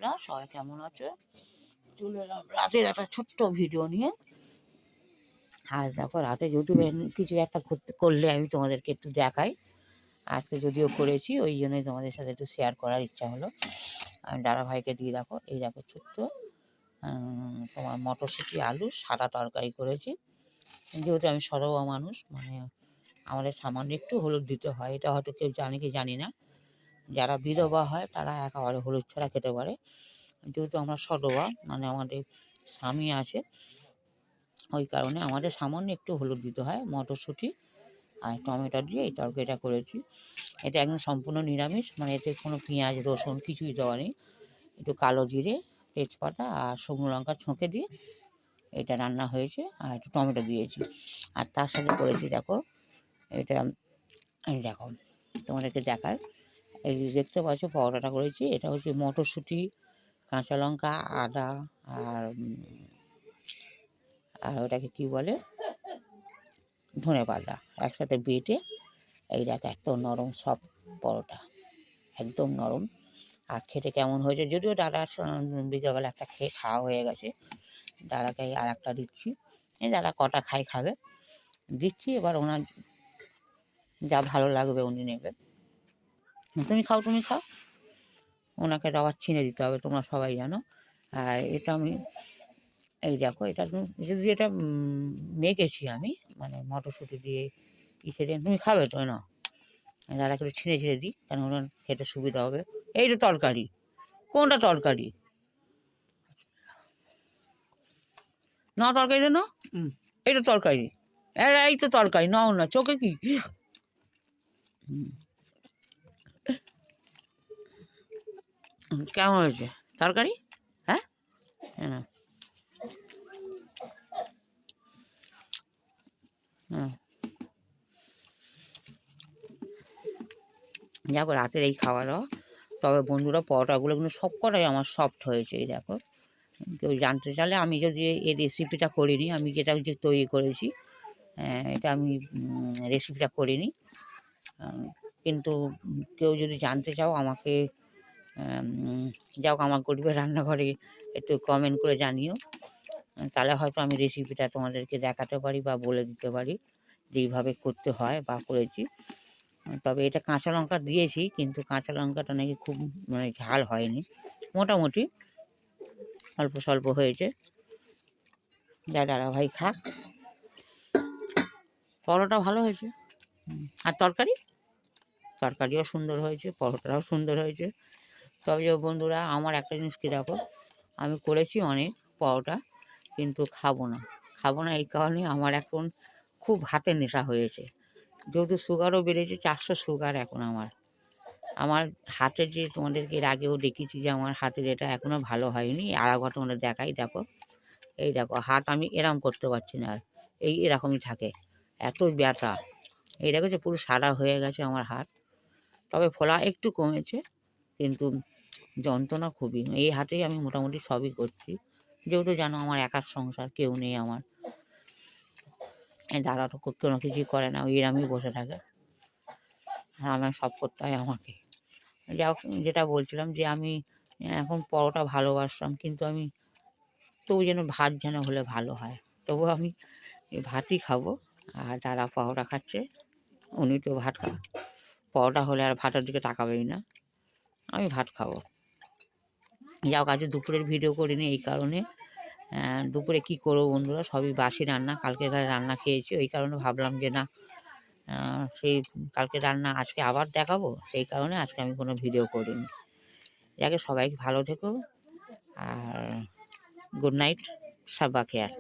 বন্ধুরা, সবাই কেমন আছো? চলে এলাম রাতের একটা ছোট্ট ভিডিও নিয়ে। আর দেখো, রাতে যেহেতু কিছু একটা করলে আমি তোমাদেরকে একটু দেখাই। আজকে যদিও করেছি, ওই জন্যই তোমাদের সাথে একটু শেয়ার করার ইচ্ছা হলো। আমি দাদা ভাইকে দিয়ে দেখো, এই দেখো ছোট্ট তোমার মটরশুঁটি আলু সাদা তরকারি করেছি। যেহেতু আমি সরোয়া মানুষ, মানে আমাদের সামান্য একটু হলুদ দিতে হয়। এটা হয়তো কেউ জানে কি জানি না। যারা বিধবা হয় তারা একেবারে হলুদ ছাড়া খেতে পারে। যেহেতু আমরা সধবা, মানে আমাদের স্বামী আছে, ওই কারণে আমাদের সামান্য একটু হলুদ দিতে হয়। মটরশুঁটি আর টমেটো দিয়ে এই তরকারিটা করেছি। এটা একদম সম্পূর্ণ নিরামিষ, মানে এতে কোনো পেঁয়াজ রসুন কিছুই দেওয়া নেই। একটু কালো জিরে, তেজপাতা আর শুকনো লঙ্কা ছঁকে দিয়ে এটা রান্না হয়েছে। আর একটু টমেটো দিয়েছি। আর তার সাথে করেছি দেখো, এটা এই দেখো তোমাদেরকে দেখায়, এই যে দেখতে পাচ্ছ পরোটাটা করেছি। এটা হচ্ছে মটরশুঁটি, কাঁচা লঙ্কা, আদা আর ওটাকে কী বলে, ধনেপাতা একসাথে বেটে এই দেখো এত নরম সব পরোটা, একদম নরম। আর খেতে কেমন হয়েছে, যদিও দাদা বিকেলবেলা একটা খেয়ে খাওয়া হয়ে গেছে, দাদাকে আর একটা দিচ্ছি। এই দাদা কটা খাবে দিচ্ছি, এবার ওনার যা ভালো লাগবে উনি নেবে। তুমি খাও, তুমি খাও, ওনাকে তো আবার চিনে দিতে হবে, তোমরা সবাই জানো। আর এটা আমি এই দেখো, এটা যদি এটা মেখেছি আমি, মানে মটরশুঁটি দিয়ে ইসে দিয়ে। তুমি খাবে তো না? দাদাকে একটু ছিঁড়ে ছিঁড়ে দিই, কেন ওনার খেতে সুবিধা হবে। এই তো তরকারি, কোনটা তরকারি না, তরকারি না, এই তো তরকারি, এই তো তরকারি নাও না, চোখে কি কেমন হয়েছে তরকারি? হ্যাঁ, হ্যাঁ, হ্যাঁ। দেখো রাতের এই খাওয়া দাওয়া। তবে বন্ধুরা, পরোটাগুলো কিন্তু সব কটাই আমার সফট হয়েছে। এই দেখো, কেউ জানতে চাইলে আমি যদি এই রেসিপিটা করিনি, আমি যেটা যে তৈরি করেছি, এটা আমি রেসিপিটা করিনি। কিন্তু কেউ যদি জানতে চাও আমাকে, যাও আমার গরিবের রান্নাঘরে একটু কমেন্ট করে জানিও, তাহলে হয়তো আমি রেসিপিটা তোমাদেরকে দেখাতে পারি বা বলে দিতে পারি যে এইভাবে করতে হয় বা করেছি। তবে এটা কাঁচা লঙ্কা দিয়েছি, কিন্তু কাঁচা লঙ্কাটা নাকি খুব মানে ঝাল হয়নি, মোটামুটি অল্প স্বল্প হয়েছে। যা দাদা ভাই খাক, পরোটা ভালো হয়েছে। আর তরকারিও সুন্দর হয়েছে, পরোটাও সুন্দর হয়েছে। তবে যে বন্ধুরা, আমার একটা জিনিস কী দেখো, আমি করেছি অনেক পরোটা, কিন্তু খাবো না এই কারণে আমার এখন খুব হাতের নেশা হয়েছে। যেহেতু সুগারও বেড়েছে, 400 সুগার এখন আমার হাতের, যে তোমাদেরকে এর আগেও দেখেছি যে আমার হাতের এটা এখনও ভালো হয়নি। আর একবার তোমাদের দেখাই, দেখো এই দেখো হাত আমি এরম করতে পারছি না, আর এরকমই থাকে, এত ব্যথা। এই দেখো যে পুরো সাদা হয়ে গেছে আমার হাত। তবে ফোলা একটু কমেছে, কিন্তু যন্ত্রণা খুবই। এই হাতেই আমি মোটামুটি সবই করছি। যেহেতু জানো আমার একার সংসার, কেউ নেই আমার। এই দাদা তো কোনো কিছুই করে না, ওই এরমই বসে থাকে, আমার সব করতে হয় আমাকে। যাও, যেটা বলছিলাম যে আমি এখন পরোটা ভালোবাসতাম, কিন্তু আমি তবু যেন ভাত যেন হলে ভালো হয়, তবু আমি ভাতই খাবো। আর দাদা পরোটা খাচ্ছে, উনি তো ভাত পরোটা হলে আর ভাতের দিকে তাকাবেই না, আমি ভাত খাবো। যাও, কাজে দুপুরের ভিডিও করিনি এই কারণে। দুপুরে কি করবো বন্ধুরা, সবই বাসি রান্না, কালকে রান্না খেয়েছি, ওই কারণে ভাবলাম যে না, সেই কালকে রান্না আজকে আবার দেখাবো, সেই কারণে আজকে আমি কোনো ভিডিও করিনি। যাকে সবাই ভালো থেকো, আর গুড নাইট, সাব্বা কেয়ার।